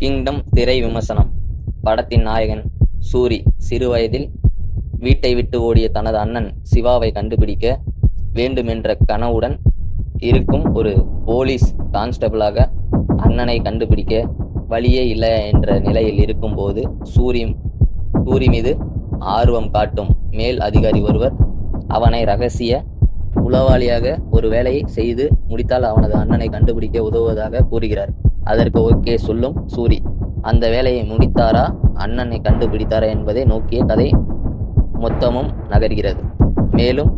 Kingdom திரை விமர்சனம். படத்தின் நாயகன் சூரி சிறுவயதில் வீட்டை விட்டு ஓடிய தனது அண்ணன் சிவாவை கண்டுபிடிக்க வேண்டுமென்ற கனவுடன் இருக்கும் ஒரு போலீஸ் கான்ஸ்டபிளாக அண்ணனை கண்டுபிடிக்க வழியே இல்லை என்ற நிலையில் இருக்கும்போது சூரி மீது ஆர்வம் காட்டும் மேல் அதிகாரி ஒருவர் அவனை ரகசிய உளவாளியாக ஒரு வேலையை செய்து முடித்தால் அவனது அண்ணனை கண்டுபிடிக்க உதவுவதாக கூறுகிறார். அதற்கு ஓகே சொல்லும் சூரி. அந்த வேலையை முடித்தாரா அண்ணனை கண்டுபிடித்தாரா என்பதை நோக்கிய கதை மொத்தமும் நகர்கிறது. மேலும்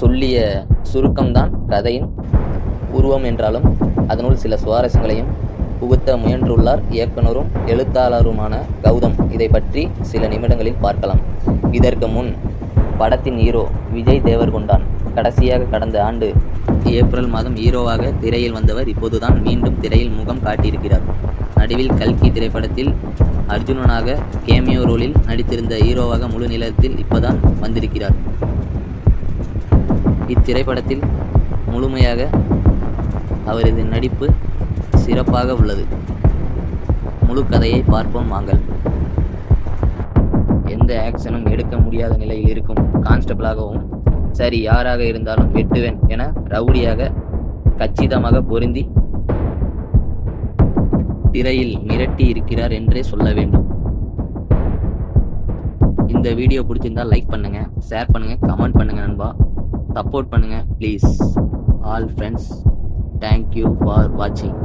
சொல்லிய சுருக்கம்தான் கதையின் உருவம் என்றாலும் அதனுள் சில சுவாரஸ்யங்களையும் புகுத்த முயன்றுள்ளார் இயக்குனரும் எழுத்தாளருமான கௌதம். இதை பற்றி சில நிமிடங்களில் பார்க்கலாம். இதற்கு முன் படத்தின் ஹீரோ விஜய் தேவர்கொண்டான். கடைசியாக கடந்த ஆண்டு ஏப்ரல் மாதம் ஹீரோவாக திரையில் வந்தவர் இப்போதுதான் மீண்டும் திரையில் முகம் காட்டியிருக்கிறார். நடுவில் கல்கி திரைப்படத்தில் அர்ஜுனனாக கேமியோ ரோலில் நடித்திருந்த ஹீரோவாக முழு நிலத்தில் இப்போதான் வந்திருக்கிறார். இத்திரைப்படத்தில் முழுமையாக அவரது நடிப்பு சிறப்பாக உள்ளது. முழு கதையை பார்ப்போம் வாங்கள். எந்த ஆக்ஷனும் எடுக்க முடியாத நிலையில் இருக்கும் கான்ஸ்டபிளாகவும் சரி யாராக இருந்தாலும் வெட்டுவேன் என ரவுடியாக கச்சிதமாக பொருந்தி திரையில் மிரட்டி இருக்கிறார் என்றே சொல்ல வேண்டும். இந்த வீடியோ பிடிச்சிருந்தா லைக் பண்ணுங்க, ஷேர் பண்ணுங்க, கமெண்ட் பண்ணுங்க நண்பா. சப்போர்ட் பண்ணுங்க please. All friends, thank you for வாட்சிங்.